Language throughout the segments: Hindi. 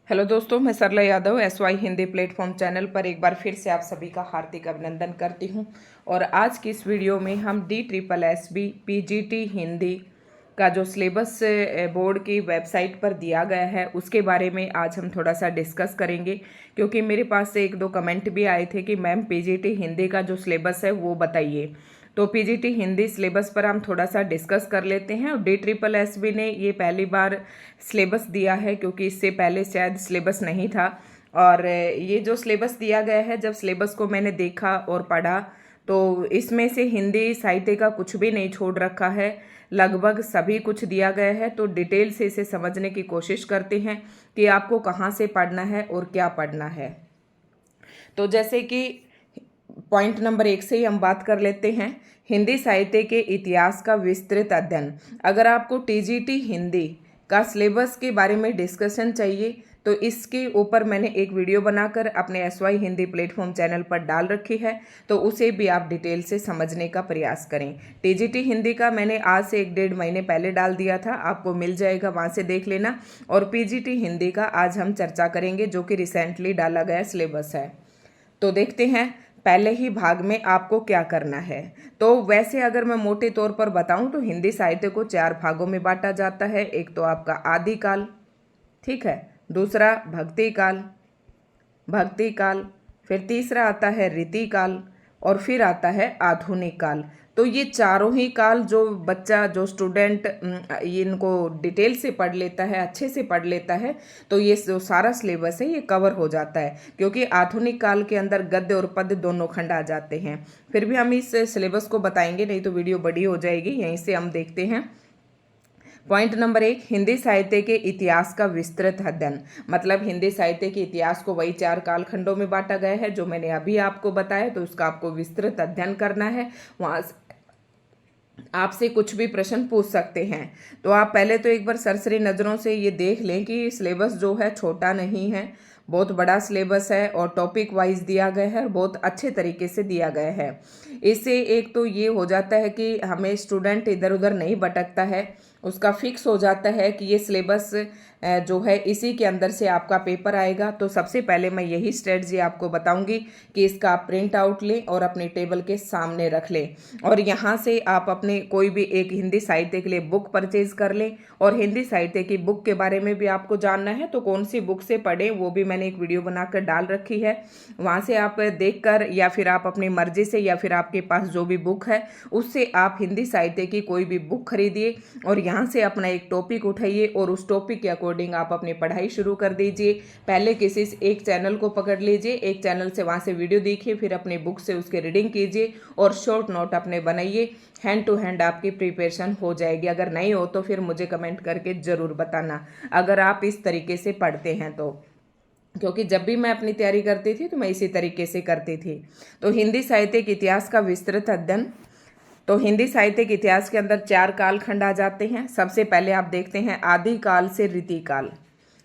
हेलो दोस्तों, मैं Sarla Yadav SY Hindi platform channel पर एक बार फिर से आप सभी का हार्दिक अभिनंदन करती हूं। और आज की इस वीडियो में हम DSSB PGT हिंदी का जो सिलेबस बोर्ड की वेबसाइट पर दिया गया है उसके बारे में आज हम थोड़ा सा डिस्कस करेंगे, क्योंकि मेरे पास से एक दो कमेंट भी आए थे कि मैम PGT हिंदी का जो सिलेबस है वो बताइए। तो PGT हिंदी सिलेबस पर हम थोड़ा सा डिस्कस कर लेते हैं। और DSSB ने ये पहली बार सिलेबस दिया है, क्योंकि इससे पहले शायद सिलेबस नहीं था। और ये जो सिलेबस दिया गया है, जब सिलेबस को मैंने देखा और पढ़ा तो इसमें से हिंदी साहित्य का कुछ भी नहीं छोड़ रखा है, लगभग सभी कुछ दिया गया है। तो डिटेल से इसे समझने की कोशिश करते हैं कि आपको कहाँ से पढ़ना है और क्या पढ़ना है। तो जैसे कि पॉइंट नंबर 1 से ही हम बात कर लेते हैं, हिंदी साहित्य के इतिहास का विस्तृत अध्ययन। अगर आपको TGT हिंदी का सिलेबस के बारे में डिस्कशन चाहिए तो इसके ऊपर मैंने एक वीडियो बनाकर अपने SY हिंदी प्लेटफॉर्म चैनल पर डाल रखी है, तो उसे भी आप डिटेल से समझने का प्रयास करें। TGT हिंदी का मैंने आज से 1-1.5 महीने पहले डाल दिया था, आपको मिल जाएगा, वहाँ से देख लेना। और PGT हिंदी का आज हम चर्चा करेंगे, जो कि रिसेंटली डाला गया सिलेबस है। तो देखते हैं पहले ही भाग में आपको क्या करना है। तो वैसे अगर मैं मोटे तौर पर बताऊं तो हिंदी साहित्य को 4 भागों में बांटा जाता है। एक तो आपका आदिकाल, ठीक है, दूसरा भक्ति काल, फिर तीसरा आता है रीतिकाल और फिर आता है आधुनिक काल। तो ये चारों ही काल जो बच्चा, जो स्टूडेंट इनको डिटेल से पढ़ लेता है, अच्छे से पढ़ लेता है, तो ये जो सारा सिलेबस है ये कवर हो जाता है। क्योंकि आधुनिक काल के अंदर गद्य और पद्य दोनों खंड आ जाते हैं। फिर भी हम इस सिलेबस को बताएंगे, नहीं तो वीडियो बड़ी हो जाएगी। यहीं से हम देखते हैं पॉइंट नंबर 1, हिंदी साहित्य के इतिहास का विस्तृत अध्ययन। मतलब हिंदी साहित्य के इतिहास को वही 4 कालखंडों में बांटा गया है जो मैंने अभी आपको बताया, तो उसका आपको विस्तृत अध्ययन करना है। वहाँ आपसे कुछ भी प्रश्न पूछ सकते हैं। तो आप पहले तो एक बार सरसरी नज़रों से ये देख लें कि सिलेबस जो है छोटा नहीं है, बहुत बड़ा सिलेबस है और टॉपिक वाइज दिया गया है, बहुत अच्छे तरीके से दिया गया है। इससे एक तो ये हो जाता है कि हमें स्टूडेंट इधर उधर नहीं भटकता है, उसका फिक्स हो जाता है कि ये सिलेबस जो है इसी के अंदर से आपका पेपर आएगा। तो सबसे पहले मैं यही स्ट्रेटजी आपको बताऊंगी कि इसका आप प्रिंट आउट लें और अपने टेबल के सामने रख लें। और यहाँ से आप अपने कोई भी एक हिंदी साहित्य के लिए बुक परचेज कर लें। और हिंदी साहित्य की बुक के बारे में भी आपको जानना है तो कौन सी बुक से पढ़ें, वो भी मैंने एक वीडियो बनाकर डाल रखी है। वहाँ से आप देखकर या फिर आप अपनी मर्जी से या फिर आपके पास जो भी बुक है उससे आप हिंदी साहित्य की कोई भी बुक खरीदिए और यहाँ से अपना एक टॉपिक उठाइए और उस टॉपिक के अकॉर्डिंग आप अपनी पढ़ाई शुरू कर दीजिए। पहले किसी एक चैनल को पकड़ लीजिए, एक चैनल से वहाँ से वीडियो देखिए, फिर अपनी बुक से उसके रीडिंग कीजिए और शॉर्ट नोट अपने बनाइए। हैंड टू हैंड आपकी प्रिपरेशन हो जाएगी। अगर नहीं हो तो फिर मुझे कमेंट करके ज़रूर बताना अगर आप इस तरीके से पढ़ते हैं तो। क्योंकि जब भी मैं अपनी तैयारी करती थी तो मैं इसी तरीके से करती थी। तो हिंदी साहित्य के इतिहास का विस्तृत अध्ययन। तो हिंदी साहित्य के इतिहास के अंदर 4 कालखंड आ जाते हैं। सबसे पहले आप देखते हैं आदिकाल से रीतिकाल,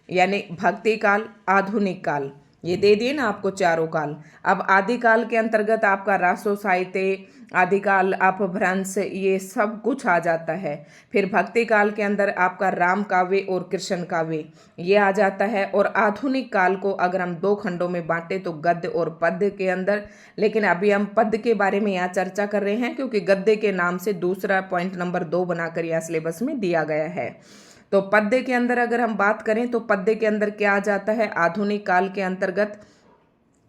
यानी भक्ति काल, आधुनिक काल, ये दे दिए ना आपको चारों काल। अब आदिकाल के अंतर्गत आपका रासो साहित्य, आदिकाल अपभ्रंश, ये सब कुछ आ जाता है। फिर भक्ति काल के अंदर आपका राम काव्य और कृष्ण काव्य ये आ जाता है। और आधुनिक काल को अगर हम 2 खंडों में बांटे तो गद्य और पद्य के अंदर, लेकिन अभी हम पद्य के बारे में यहाँ चर्चा कर रहे हैं क्योंकि गद्य के नाम से दूसरा पॉइंट नंबर 2 बनाकर यहाँ सिलेबस में दिया गया है। तो पद्य के अंदर अगर हम बात करें तो पद्य के अंदर क्या आ जाता है, आधुनिक काल के अंतर्गत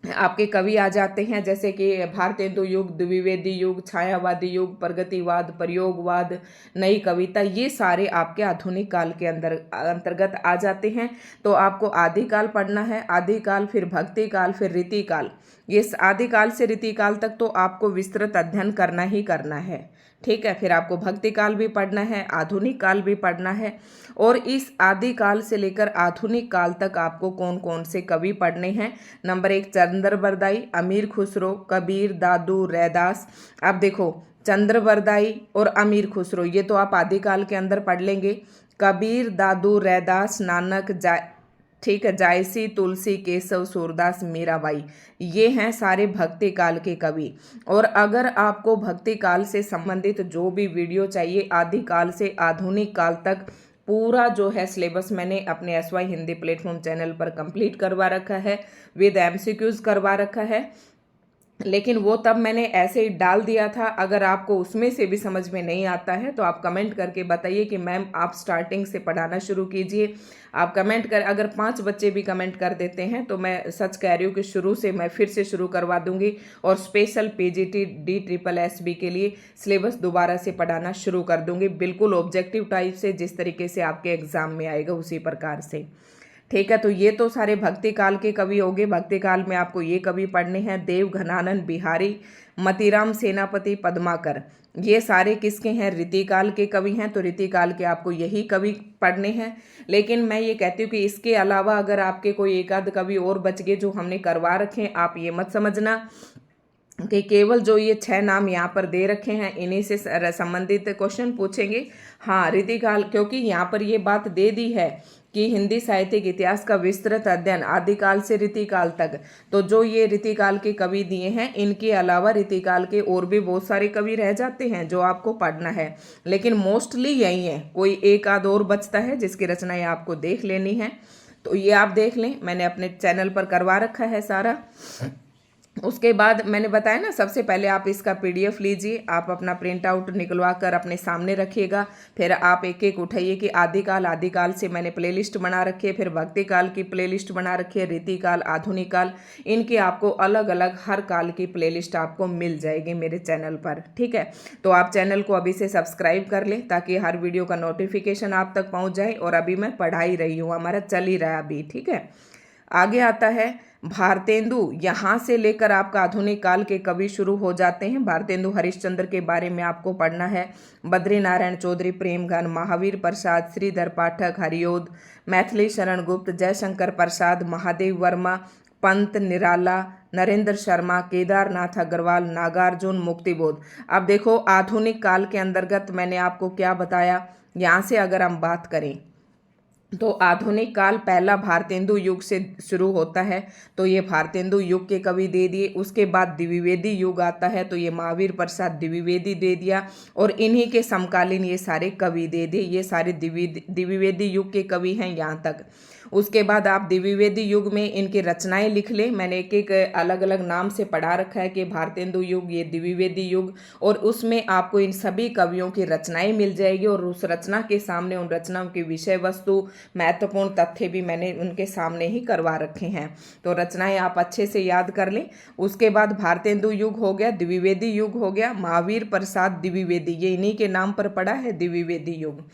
आपके कवि आ जाते हैं, जैसे कि भारतेंदु युग, द्विवेदी युग, छायावादी युग, प्रगतिवाद, प्रयोगवाद, नई कविता, ये सारे आपके आधुनिक काल के अंतर्गत आ जाते हैं। तो आपको आदिकाल पढ़ना है, आदिकाल, फिर भक्ति काल, फिर रीतिकाल। ये आदिकाल से रीतिकाल तक तो आपको विस्तृत अध्ययन करना ही करना है, ठीक है। फिर आपको भक्ति काल भी पढ़ना है, आधुनिक काल भी पढ़ना है। और इस आदिकाल से लेकर आधुनिक काल तक आपको कौन कौन से कवि पढ़ने हैं। नंबर 1 चंद्रबरदाई, अमीर खुसरो, कबीर, दादू, रैदास। अब देखो चंद्रबरदाई और अमीर खुसरो ये तो आप आदिकाल के अंदर पढ़ लेंगे। कबीर, दादू, रैदास, नानक, ठीक है, जायसी, तुलसी, केशव, सूरदास, मीराबाई, ये हैं सारे भक्ति काल के कवि। और अगर आपको भक्ति काल से संबंधित जो भी वीडियो चाहिए आदिकाल से आधुनिक काल तक पूरा जो है सिलेबस मैंने अपने SY हिंदी प्लेटफॉर्म चैनल पर कंप्लीट करवा रखा है, विद MCQs करवा रखा है। लेकिन वो तब मैंने ऐसे ही डाल दिया था। अगर आपको उसमें से भी समझ में नहीं आता है तो आप कमेंट करके बताइए कि मैम आप स्टार्टिंग से पढ़ाना शुरू कीजिए। आप कमेंट कर, अगर 5 बच्चे भी कमेंट कर देते हैं तो मैं सच कह रही हूँ कि शुरू से मैं फिर से शुरू करवा दूंगी और स्पेशल PGT DSSB के लिए सिलेबस दोबारा से पढ़ाना शुरू कर दूंगी, बिल्कुल ऑब्जेक्टिव टाइप से, जिस तरीके से आपके एग्जाम में आएगा उसी प्रकार से। ठीक है, तो ये तो सारे भक्ति काल के कवि हो गए। भक्ति काल में आपको ये कवि पढ़ने हैं, देव घनानंद बिहारी, मतीराम सेनापति, पद्माकर। ये सारे किसके हैं? रीतिकाल के कवि हैं। तो रीतिकाल के आपको यही कवि पढ़ने हैं। लेकिन मैं ये कहती हूँ कि इसके अलावा अगर आपके कोई एक आध कवि और बच गए जो हमने करवा रखे हैं, आप ये मत समझना कि केवल जो ये 6 नाम यहाँ पर दे रखे हैं इन्हीं से संबंधित क्वेश्चन पूछेंगे। हाँ, रीतिकाल, क्योंकि यहाँ पर ये बात दे दी है कि हिंदी साहित्यिक इतिहास का विस्तृत अध्ययन आदिकाल से रीतिकाल तक, तो जो ये रीतिकाल के कवि दिए हैं, इनके अलावा रीतिकाल के और भी बहुत सारे कवि रह जाते हैं जो आपको पढ़ना है, लेकिन मोस्टली यही है। कोई एक आध और बचता है जिसकी रचनाएं आपको देख लेनी है, तो ये आप देख लें, मैंने अपने चैनल पर करवा रखा है सारा। उसके बाद मैंने बताया ना, सबसे पहले आप इसका PDF लीजिए, आप अपना प्रिंट आउट निकलवा कर अपने सामने रखिएगा। फिर आप एक एक उठाइए कि आदिकाल से मैंने प्लेलिस्ट बना रखी है, फिर भक्ति काल की प्लेलिस्ट बना रखी है, रीतिकाल, आधुनिक काल, इनकी आपको अलग अलग हर काल की प्लेलिस्ट आपको मिल जाएगी मेरे चैनल पर। ठीक है, तो आप चैनल को अभी से सब्सक्राइब कर लें ताकि हर वीडियो का नोटिफिकेशन आप तक पहुँच जाए। और अभी मैं पढ़ा ही रही हूँ, हमारा चल ही रहा है अभी। ठीक है, आगे आता है भारतेंदु। यहाँ से लेकर आपका आधुनिक काल के कवि शुरू हो जाते हैं। भारतेंदु हरिश्चंद्र के बारे में आपको पढ़ना है। बद्री नारायण चौधरी, प्रेमघन, महावीर प्रसाद, श्रीधर पाठक, हरिओद, मैथिली शरण गुप्त, जयशंकर प्रसाद, महादेव वर्मा, पंत, निराला, नरेंद्र शर्मा, केदारनाथ अग्रवाल, नागार्जुन, मुक्तिबोध। अब देखो, आधुनिक काल के अंतर्गत मैंने आपको क्या बताया। यहाँ से अगर हम बात करें तो आधुनिक काल पहला भारतेंदु युग से शुरू होता है, तो ये भारतेंदु युग के कवि दे दिए। उसके बाद द्विवेदी युग आता है, तो ये महावीर प्रसाद द्विवेदी दे दिया, और इन्हीं के समकालीन ये सारे कवि दे दिए। ये सारे द्विवेदी युग के कवि हैं यहाँ तक। उसके बाद आप द्विवेदी युग में इनकी रचनाएं लिख लें। मैंने एक एक अलग अलग नाम से पढ़ा रखा है कि भारतेंदु युग, ये द्विवेदी युग, और उसमें आपको इन सभी कवियों की रचनाएं मिल जाएगी। और उस रचना के सामने उन रचनाओं की विषय वस्तु, महत्वपूर्ण तथ्य भी मैंने उनके सामने ही करवा रखे हैं। तो रचनाएं आप अच्छे से याद कर लें। उसके बाद भारतेंदु युग हो गया, द्विवेदी युग हो गया, महावीर प्रसाद द्विवेदी, ये इन्हीं के नाम पर पड़ा है, द्विवेदी युग।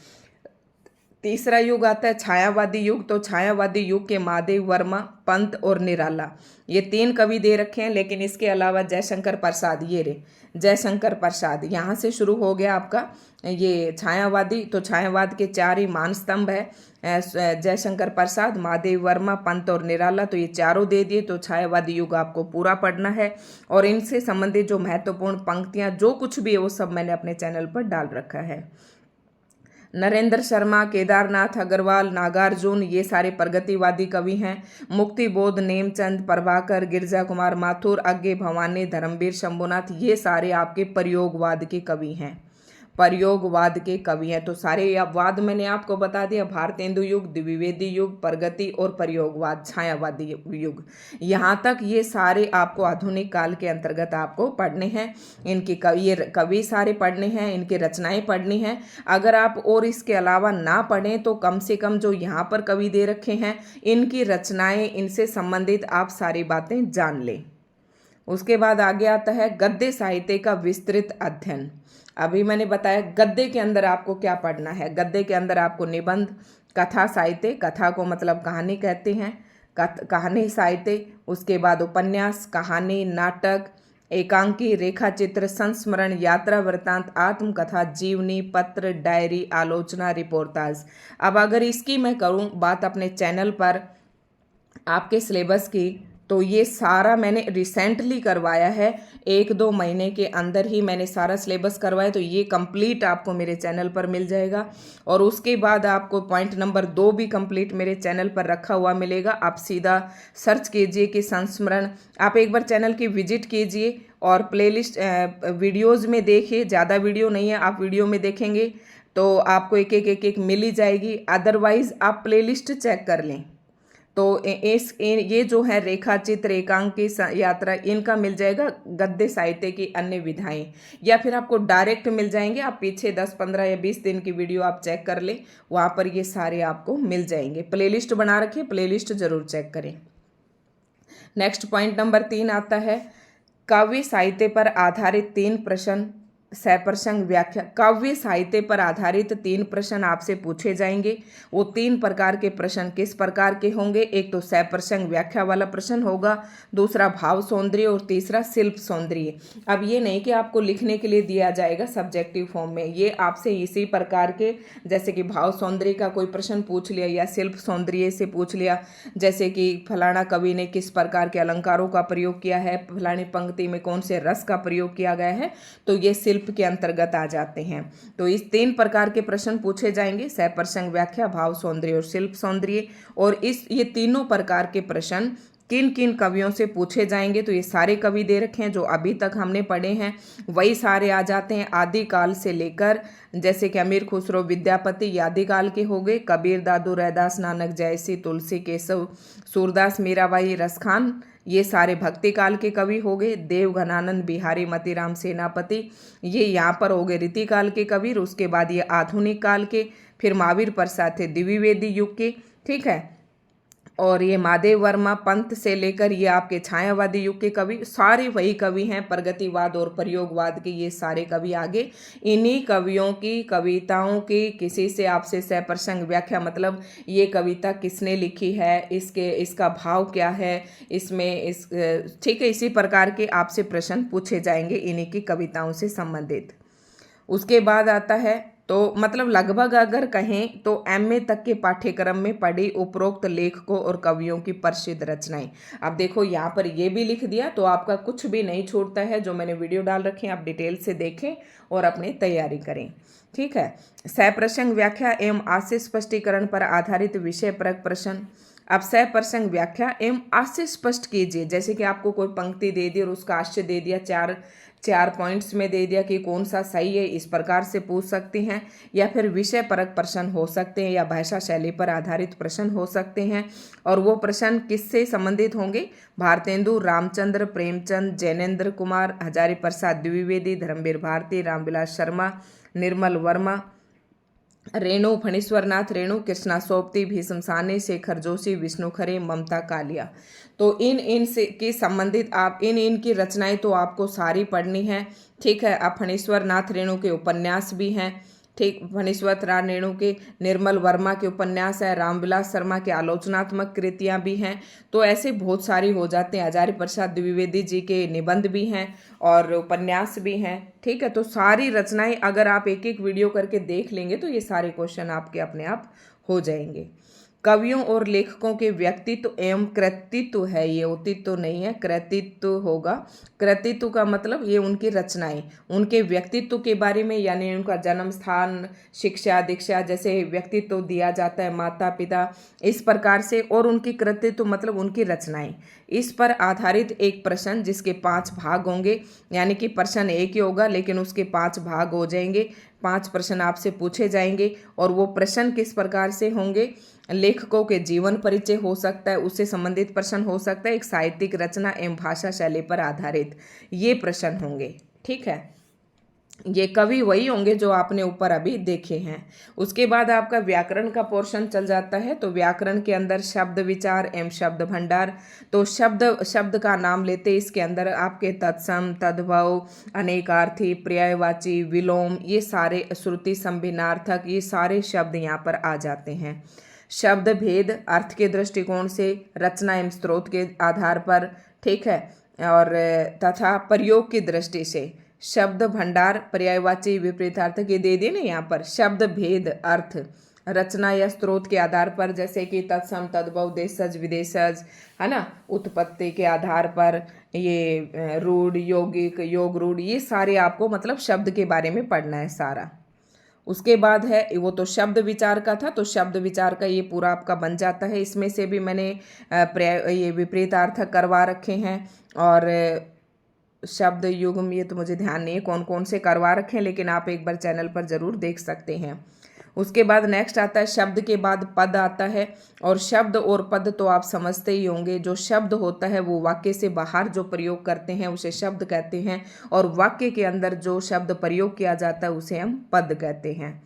तीसरा युग आता है छायावादी युग। तो छायावादी युग के महादेव वर्मा, पंत और निराला, ये 3 कवि दे रखे हैं। लेकिन इसके अलावा जयशंकर प्रसाद, ये रे जयशंकर प्रसाद, यहाँ से शुरू हो गया आपका ये छायावादी। तो छायावाद के 4 ही मान स्तंभ है, जयशंकर प्रसाद, महादेव वर्मा, पंत और निराला, तो ये चारों दे दिए। तो छायावादी युग आपको पूरा पढ़ना है, और इनसे संबंधित जो महत्वपूर्ण पंक्तियाँ जो कुछ भी है वो सब मैंने अपने चैनल पर डाल रखा है। नरेंद्र शर्मा, केदारनाथ अग्रवाल, नागार्जुन, ये सारे प्रगतिवादी कवि हैं। मुक्तिबोध, नेमचंद, प्रभाकर, गिरजा कुमार माथुर, अज्ञे भवानी, धर्मवीर शंभुनाथ, ये सारे आपके प्रयोगवाद के कवि हैं, प्रयोगवाद के कवि हैं। तो सारे वाद मैंने आपको बता दिया, भारतेंदु युग, द्विवेदी युग, प्रगति और प्रयोगवाद, छायावादी युग, यहाँ तक ये सारे आपको आधुनिक काल के अंतर्गत आपको पढ़ने हैं। इनकी कवि सारे पढ़ने हैं, इनकी रचनाएं पढ़नी हैं। अगर आप और इसके अलावा ना पढ़ें तो कम से कम जो यहाँ पर कवि दे रखे हैं इनकी रचनाएं, इनसे संबंधित आप सारी बातें जान लें। उसके बाद आगे आता है गद्य साहित्य का विस्तृत अध्ययन। अभी मैंने बताया गद्य के अंदर आपको क्या पढ़ना है। गद्य के अंदर आपको निबंध, कथा साहित्य, कथा को मतलब कहानी कहते हैं, कहानी साहित्य, उसके बाद उपन्यास, कहानी, नाटक, एकांकी, रेखा चित्र, संस्मरण, यात्रा वृत्तांत, आत्मकथा, जीवनी, पत्र, डायरी, आलोचना, रिपोर्टाज। अब अगर इसकी मैं करूं बात अपने चैनल पर आपके सिलेबस की, तो ये सारा मैंने रिसेंटली करवाया है, 1-2 महीने के अंदर ही मैंने सारा सिलेबस करवाया। तो ये कंप्लीट आपको मेरे चैनल पर मिल जाएगा। और उसके बाद आपको पॉइंट नंबर 2 भी कंप्लीट मेरे चैनल पर रखा हुआ मिलेगा। आप सीधा सर्च कीजिए कि संस्मरण, आप एक बार चैनल की विजिट कीजिए और प्लेलिस्ट वीडियोज़ में देखिए। ज़्यादा वीडियो नहीं है, आप वीडियो में देखेंगे तो आपको एक एक एक एक मिल ही जाएगी, अदरवाइज आप प्लेलिस्ट चेक कर लें। तो ये जो है रेखा चित्र, एकांकी यात्रा, इनका मिल जाएगा गद्य साहित्य की अन्य विधाएं, या फिर आपको डायरेक्ट मिल जाएंगे। आप पीछे 10 15 या 20 दिन की वीडियो आप चेक कर लें, वहाँ पर ये सारे आपको मिल जाएंगे। प्लेलिस्ट बना रखिए, प्लेलिस्ट जरूर चेक करें। नेक्स्ट पॉइंट नंबर 3 आता है काव्य साहित्य पर आधारित 3 प्रश्न सप्रसंग व्याख्या। काव्य साहित्य पर आधारित 3 प्रश्न आपसे पूछे जाएंगे। वो 3 प्रकार के प्रश्न किस प्रकार के होंगे? एक तो सप्रसंग व्याख्या वाला प्रश्न होगा, दूसरा भाव सौंदर्य और तीसरा शिल्प सौंदर्य। अब ये नहीं कि आपको लिखने के लिए दिया जाएगा सब्जेक्टिव फॉर्म में, ये आपसे इसी प्रकार के, जैसे कि भाव सौंदर्य का कोई प्रश्न पूछ लिया या शिल्प सौंदर्य से पूछ लिया, जैसे कि फलाना कवि ने किस प्रकार के अलंकारों का प्रयोग किया है, फलानी पंक्ति में कौन से रस का प्रयोग किया गया है, तो ये शिल्प के अंतर्गत आ जाते हैं। तो इस 3 प्रकार के प्रश्न पूछे जाएंगे, सप्रसंग व्याख्या, भाव सौंदर्य और शिल्प सौंदर्य। और ये तीनों प्रकार के प्रश्न किन किन कवियों से पूछे जाएंगे, तो ये सारे कवि दे रखे हैं जो अभी तक हमने पढ़े हैं, वही सारे आ जाते हैं। आदिकाल से लेकर, जैसे कि अमीर खुसरो विद्यापति ये आदिकाल के हो गए, कबीर, दादू, रैदास, नानक, जयसी, तुलसी, केशव, सूरदास, मीराबाई, रसखान, ये सारे भक्ति काल के कवि हो गए। देव, घनानंद, बिहारी, मतीराम, सेनापति, ये यहाँ पर हो गए रीति काल के कवि। उसके बाद ये आधुनिक काल के, फिर महावीर प्रसाद थे द्विवेदी युग के, ठीक है। और ये महादेव वर्मा पंत से लेकर ये आपके छायावादी युग के कवि, सारे वही कवि हैं। प्रगतिवाद और प्रयोगवाद के ये सारे कवि आगे। इन्हीं कवियों की कविताओं की किसी से आपसे सप्रसंग व्याख्या, मतलब ये कविता किसने लिखी है, इसका भाव क्या है, ठीक है, इसी प्रकार के आपसे प्रश्न पूछे जाएंगे इन्हीं की कविताओं से संबंधित। उसके बाद आता है, तो मतलब लगभग अगर कहें तो एमए तक के पाठ्यक्रम में पढ़ी उपरोक्त लेखकों और कवियों की प्रसिद्ध रचनाएं। अब देखो यहाँ पर ये भी लिख दिया, तो आपका कुछ भी नहीं छूटता है। जो मैंने वीडियो डाल रखे हैं आप डिटेल से देखें और अपनी तैयारी करें, ठीक है। सप्रसंग व्याख्या एवं आशय स्पष्टीकरण पर आधारित विषय परक प्रश्न। अब सप्रसंग व्याख्या एवं आशय स्पष्ट कीजिए, जैसे कि आपको कोई पंक्ति दे दी और उसका आशय दे दिया, चार पॉइंट्स में दे दिया कि कौन सा सही है, इस प्रकार से पूछ सकती हैं। या फिर विषय परक प्रश्न हो सकते हैं, या भाषा शैली पर आधारित प्रश्न हो सकते हैं। और वो प्रश्न किससे संबंधित होंगे? भारतेंदु, रामचंद्र, प्रेमचंद, जैनेन्द्र कुमार, हजारी प्रसाद द्विवेदी, धर्मवीर भारती, रामविलास शर्मा, निर्मल वर्मा, रेणु, फणीश्वरनाथ रेणु, कृष्णा सोपती, भीष्म साहनी, शेखर जोशी, विष्णु खरे, ममता कालिया। तो इन से की संबंधित आप इन की रचनाएं तो आपको सारी पढ़नी है, ठीक है। अब फणीश्वरनाथ रेणु के उपन्यास भी हैं, ठीक। फणीश्वरनाथ रेणु के, निर्मल वर्मा के उपन्यास है, रामविलास शर्मा के आलोचनात्मक कृतियां भी हैं। तो ऐसे बहुत सारी हो जाते हैं। हजारी प्रसाद द्विवेदी जी के निबंध भी हैं और उपन्यास भी हैं, ठीक है। तो सारी रचनाएं अगर आप एक एक वीडियो करके देख लेंगे तो ये सारे क्वेश्चन आपके अपने आप हो जाएंगे। कवियों और लेखकों के व्यक्तित्व एवं कृतित्व है, ये औतित्व नहीं है, कृतित्व होगा। कृतित्व का मतलब ये उनकी रचनाएं, उनके व्यक्तित्व के बारे में, यानी उनका जन्म स्थान, शिक्षा दीक्षा, जैसे व्यक्तित्व दिया जाता है माता पिता, इस प्रकार से। और उनकी कृतित्व मतलब उनकी रचनाएं, इस पर आधारित एक प्रश्न जिसके 5 भाग होंगे, यानी कि प्रश्न एक ही होगा लेकिन उसके 5 भाग हो जाएंगे। 5 प्रश्न आपसे पूछे जाएंगे। और वो प्रश्न किस प्रकार से होंगे? लेखकों के जीवन परिचय हो सकता है, उससे संबंधित प्रश्न हो सकता है, एक साहित्यिक रचना एवं भाषा शैली पर आधारित ये प्रश्न होंगे, ठीक है। ये कवि वही होंगे जो आपने ऊपर अभी देखे हैं। उसके बाद आपका व्याकरण का पोर्शन चल जाता है। तो व्याकरण के अंदर शब्द विचार एवं शब्द भंडार। तो शब्द का नाम लेते इसके अंदर आपके तत्सम, तद्भव, अनेकार्थी, पर्यायवाची, विलोम, ये सारे, श्रुति संभिन्नार्थक, ये सारे शब्द यहाँ पर आ जाते हैं। शब्द भेद अर्थ के दृष्टिकोण से, रचना एवं स्रोत के आधार पर, ठीक है। और तथा प्रयोग की दृष्टि से शब्द भंडार, पर्यायवाची, विपरीतार्थक, ये दे दिए ना यहाँ पर। शब्द भेद अर्थ रचना या स्रोत के आधार पर, जैसे कि तत्सम, तद्भव, देशज, विदेशज, है ना, उत्पत्ति के आधार पर, ये रूढ़, यौगिक, योग रूढ़, ये सारे आपको मतलब शब्द के बारे में पढ़ना है सारा। उसके बाद है, वो तो शब्द विचार का था, तो शब्द विचार का ये पूरा आपका बन जाता है। इसमें से भी मैंने ये विपरीतार्थक करवा रखे हैं। और शब्द युग्म ये तो मुझे ध्यान नहीं है कौन कौन से करवा रखे हैं, लेकिन आप एक बार चैनल पर ज़रूर देख सकते हैं। उसके बाद नेक्स्ट आता है शब्द के बाद पद आता है, और शब्द और पद तो आप समझते ही होंगे। जो शब्द होता है वो वाक्य से बाहर जो प्रयोग करते हैं उसे शब्द कहते हैं, और वाक्य के अंदर जो शब्द प्रयोग किया जाता है उसे हम पद कहते हैं।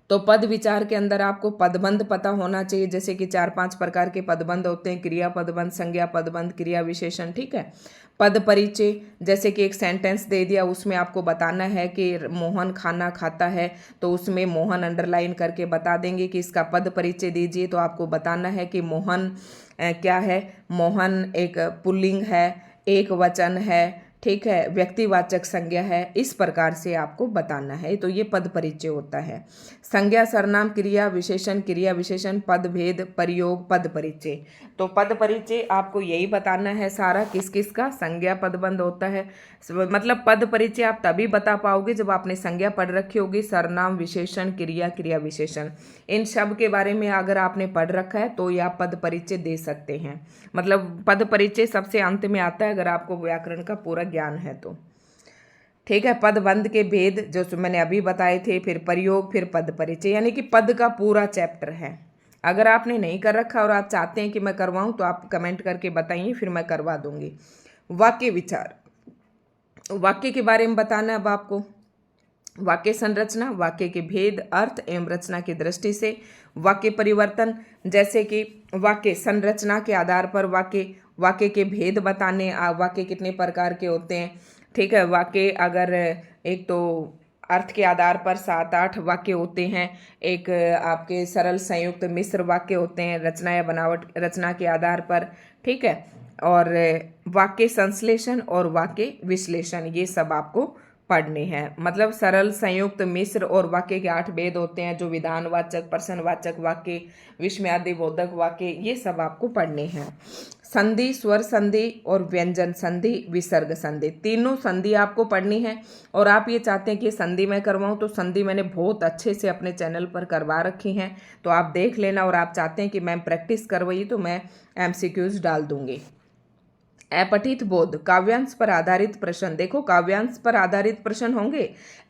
तो पद विचार के अंदर आपको पदबंध पता होना चाहिए, जैसे कि 4-5 प्रकार के पदबंध होते हैं, क्रिया पदबंध, संज्ञा पदबंध, क्रिया विशेषण, ठीक है। पद परिचय, जैसे कि एक सेंटेंस दे दिया, उसमें आपको बताना है कि मोहन खाना खाता है, तो उसमें मोहन अंडरलाइन करके बता देंगे कि इसका पद परिचय दीजिए। तो आपको बताना है कि मोहन क्या है, मोहन एक पुल्लिंग है, एक वचन है, ठीक है, व्यक्तिवाचक संज्ञा है, इस प्रकार से आपको बताना है। तो ये पद परिचय होता है। संज्ञा, सर्वनाम, क्रिया विशेषण, क्रिया विशेषण, पद भेद, प्रयोग, पद परिचय। तो पद परिचय आपको यही बताना है सारा, किस किस का। संज्ञा पदबंध होता है, मतलब पद परिचय आप तभी बता पाओगे जब आपने संज्ञा पढ़ रखी होगी, सर्वनाम, विशेषण, क्रिया, क्रिया विशेषण, इन सब के बारे में अगर आपने पढ़ रखा है तो ये आप पद परिचय दे सकते हैं। मतलब पद परिचय सबसे अंत में आता है अगर आपको व्याकरण का पूरा ज्ञान है तो, ठीक है। पदबंध के भेद जो मैंने अभी बताए थे, फिर प्रयोग, फिर पद परिचय, यानी कि पद का पूरा चैप्टर है। अगर आपने नहीं कर रखा और आप चाहते हैं कि मैं करवाऊं तो आप कमेंट करके बताइए, फिर मैं करवा दूंगी। वाक्य विचार, वाक्य के बारे में बताना है अब आपको। वाक्य संरचना, वाक्य के भेद, अर्थ एवं रचना की दृष्टि से। वाक्य परिवर्तन, जैसे कि वाक्य संरचना के आधार पर वाक्य के भेद बताने, वाक्य कितने प्रकार के होते हैं, ठीक है। वाक्य अगर एक तो अर्थ के आधार पर 7-8 वाक्य होते हैं, एक आपके सरल संयुक्त मिश्र वाक्य होते हैं, रचना या बनावट रचना के आधार पर, ठीक है। और वाक्य संश्लेषण और वाक्य विश्लेषण, ये सब आपको पढ़ने हैं। मतलब सरल, संयुक्त, मिश्र और वाक्य के 8 भेद होते हैं, जो विधानवाचक, प्रश्नवाचक वाक्य, विस्मयादिबोधक वाक्य, ये सब आपको पढ़ने हैं। संधि, स्वर संधि और व्यंजन संधि, विसर्ग संधि, तीनों संधि आपको पढ़नी है। और आप ये चाहते हैं कि संधि मैं करवाऊं, तो संधि मैंने बहुत अच्छे से अपने चैनल पर करवा रखी हैं, तो आप देख लेना। और आप चाहते हैं कि मैम प्रैक्टिस करवाइए तो मैं MCQs डाल दूंगी। अपठित बोध, काव्यांश पर आधारित प्रश्न। देखो काव्यांश पर आधारित प्रश्न होंगे,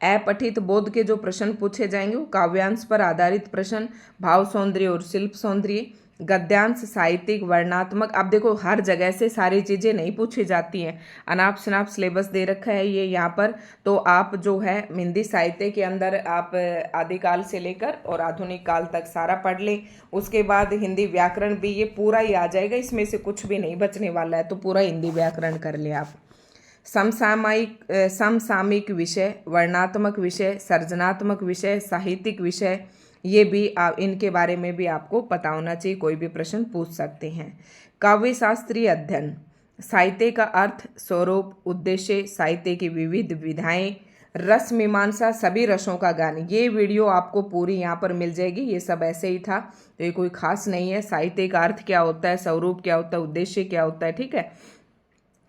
अपठित बोध के जो प्रश्न पूछे जाएंगे वो काव्यांश पर आधारित प्रश्न, भाव सौंदर्य और शिल्प सौंदर्य, गद्यांश, साहित्यिक, वर्णात्मक। अब देखो हर जगह से सारी चीज़ें नहीं पूछी जाती हैं, अनाप शनाप सिलेबस दे रखा है ये यहाँ पर। तो आप जो है हिंदी साहित्य के अंदर आप आदिकाल से लेकर और आधुनिक काल तक सारा पढ़ लें। उसके बाद हिंदी व्याकरण भी ये पूरा ही आ जाएगा, इसमें से कुछ भी नहीं बचने वाला है, तो पूरा हिंदी व्याकरण कर लें आप। समसामयिक विषय, वर्णात्मक विषय, सर्जनात्मक विषय, साहित्यिक विषय, ये भी इनके बारे में भी आपको पता होना चाहिए, कोई भी प्रश्न पूछ सकते हैं। काव्य शास्त्रीय अध्ययन, साहित्य का अर्थ, स्वरूप, उद्देश्य, साहित्य की विविध विधाएं, रस मीमांसा, सभी रसों का गान। ये वीडियो आपको पूरी यहाँ पर मिल जाएगी, ये सब ऐसे ही था, तो ये कोई खास नहीं है। साहित्य का अर्थ क्या होता है, स्वरूप क्या होता है, उद्देश्य क्या होता है, ठीक है।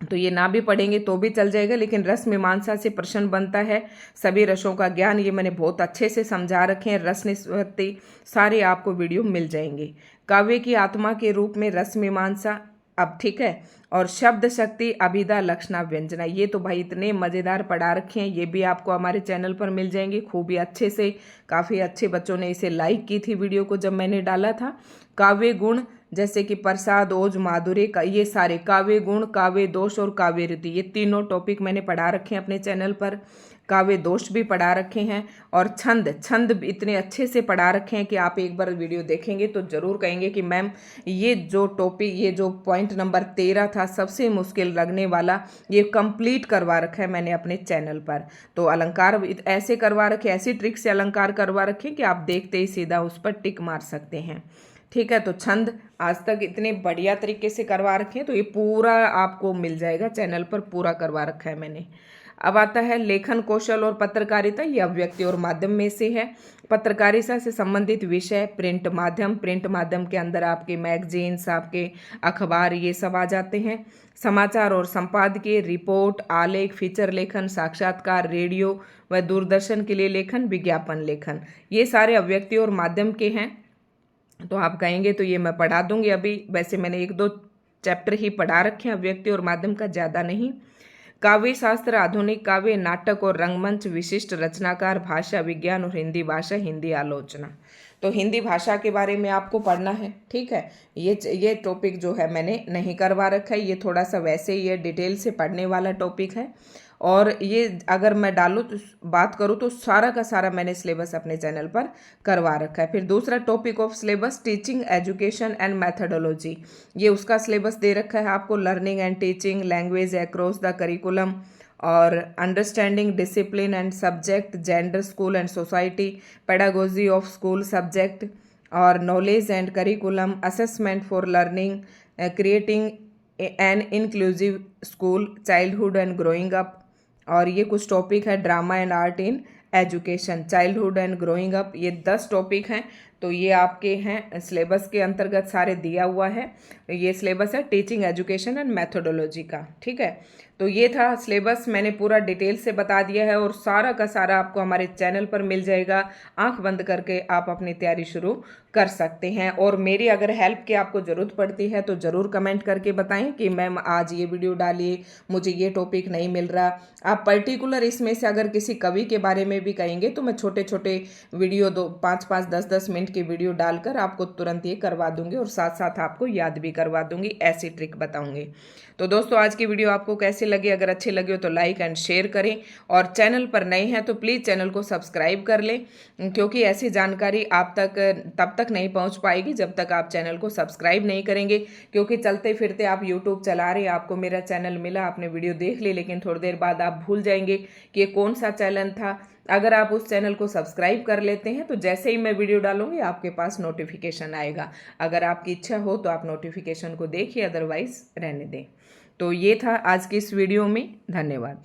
तो ये ना भी पढ़ेंगे तो भी चल जाएगा, लेकिन रस मीमांसा से प्रश्न बनता है। सभी रसों का ज्ञान, ये मैंने बहुत अच्छे से समझा रखे हैं। रस निष्पत्ति सारे आपको वीडियो मिल जाएंगे। काव्य की आत्मा के रूप में रस मीमांसा, अब ठीक है। और शब्द शक्ति, अभिधा, लक्षणा, व्यंजना, ये तो भाई इतने मज़ेदार पढ़ा रखे हैं, ये भी आपको हमारे चैनल पर मिल जाएंगे खूब ही अच्छे से। काफ़ी अच्छे बच्चों ने इसे लाइक की थी वीडियो को जब मैंने डाला था। काव्य गुण, जैसे कि प्रसाद, ओज, माधुर्य का, ये सारे काव्य गुण, काव्य दोष और काव्य रीति, ये तीनों टॉपिक मैंने पढ़ा रखे हैं अपने चैनल पर। काव्य दोष भी पढ़ा रखे हैं, और छंद भी इतने अच्छे से पढ़ा रखे हैं कि आप एक बार वीडियो देखेंगे तो जरूर कहेंगे कि मैम ये जो टॉपिक, ये जो पॉइंट नंबर 13 था सबसे मुश्किल लगने वाला, ये कंप्लीट करवा रखा है मैंने अपने चैनल पर। तो अलंकार ऐसे करवा रखे, ऐसी ट्रिक से अलंकार करवा रखे कि आप देखते ही सीधा उस पर टिक मार सकते हैं, ठीक है। तो छंद आज तक इतने बढ़िया तरीके से करवा रखे हैं, तो ये पूरा आपको मिल जाएगा चैनल पर, पूरा करवा रखा है मैंने। अब आता है लेखन कौशल और पत्रकारिता, ये अभिव्यक्ति और माध्यम में से है। पत्रकारिता से संबंधित विषय, प्रिंट माध्यम के अंदर आपके मैगजीन्स, आपके अखबार, ये सब आ जाते हैं। समाचार और संपादकीय, रिपोर्ट, आलेख, फीचर लेखन, साक्षात्कार, रेडियो व दूरदर्शन के लिए लेखन, विज्ञापन लेखन, ये सारे अभिव्यक्ति और माध्यम के हैं। तो आप कहेंगे तो ये मैं पढ़ा दूंगी, अभी वैसे मैंने 1-2 चैप्टर ही पढ़ा रखे हैं अभिव्यक्ति और माध्यम का, ज़्यादा नहीं। काव्य शास्त्र, आधुनिक काव्य, नाटक और रंगमंच, विशिष्ट रचनाकार, भाषा विज्ञान और हिंदी भाषा, हिंदी आलोचना। तो हिंदी भाषा के बारे में आपको पढ़ना है, ठीक है। ये टॉपिक जो है मैंने नहीं करवा रखा है, ये थोड़ा सा वैसे ही ये डिटेल से पढ़ने वाला टॉपिक है। और ये अगर मैं डालूँ तो बात करूँ तो सारा का सारा मैंने सिलेबस अपने चैनल पर करवा रखा है। फिर दूसरा topic of syllabus teaching education and methodology, ये उसका सिलेबस दे रखा है आपको। Learning and teaching, language across the curriculum और understanding discipline and subject, gender, school and society, pedagogy of school subject और knowledge and curriculum, assessment for learning, creating an inclusive school, childhood and growing up. और ये कुछ टॉपिक है drama and art in education, childhood and growing up, ये 10 टॉपिक हैं। तो ये आपके हैं सिलेबस के अंतर्गत सारे दिया हुआ है। ये सिलेबस है टीचिंग एजुकेशन एंड मैथडोलॉजी का, ठीक है। तो ये था सिलेबस, मैंने पूरा डिटेल से बता दिया है और सारा का सारा आपको हमारे चैनल पर मिल जाएगा। आंख बंद करके आप अपनी तैयारी शुरू कर सकते हैं। और मेरी अगर हेल्प की आपको ज़रूरत पड़ती है तो ज़रूर कमेंट करके बताएं कि मैम आज ये वीडियो डालिए, मुझे ये टॉपिक नहीं मिल रहा। आप पर्टिकुलर इसमें से अगर किसी कवि के बारे में भी कहेंगे तो मैं छोटे छोटे वीडियो 5-5, 10-10 मिनट की वीडियो डालकर आपको तुरंत ये करवा दूंगी और साथ साथ आपको याद भी करवा दूंगी, ऐसी ट्रिक बताऊंगी। तो दोस्तों आज की वीडियो आपको कैसी लगी? अगर अच्छी लगी हो तो लाइक एंड शेयर करें और चैनल पर नए हैं तो प्लीज़ चैनल को सब्सक्राइब कर लें, क्योंकि ऐसी जानकारी आप तक तब तक नहीं पहुंच पाएगी जब तक आप चैनल को सब्सक्राइब नहीं करेंगे। क्योंकि चलते फिरते आप यूट्यूब चला रहे, आपको मेरा चैनल मिला, आपने वीडियो देख ली, लेकिन थोड़ी देर बाद आप भूल जाएंगे कि ये कौन सा चैनल था। अगर आप उस चैनल को सब्सक्राइब कर लेते हैं तो जैसे ही मैं वीडियो डालूंगी आपके पास नोटिफिकेशन आएगा। अगर आपकी इच्छा हो तो आप नोटिफिकेशन को देखिए, अदरवाइज रहने दें। तो ये था आज की इस वीडियो में। धन्यवाद।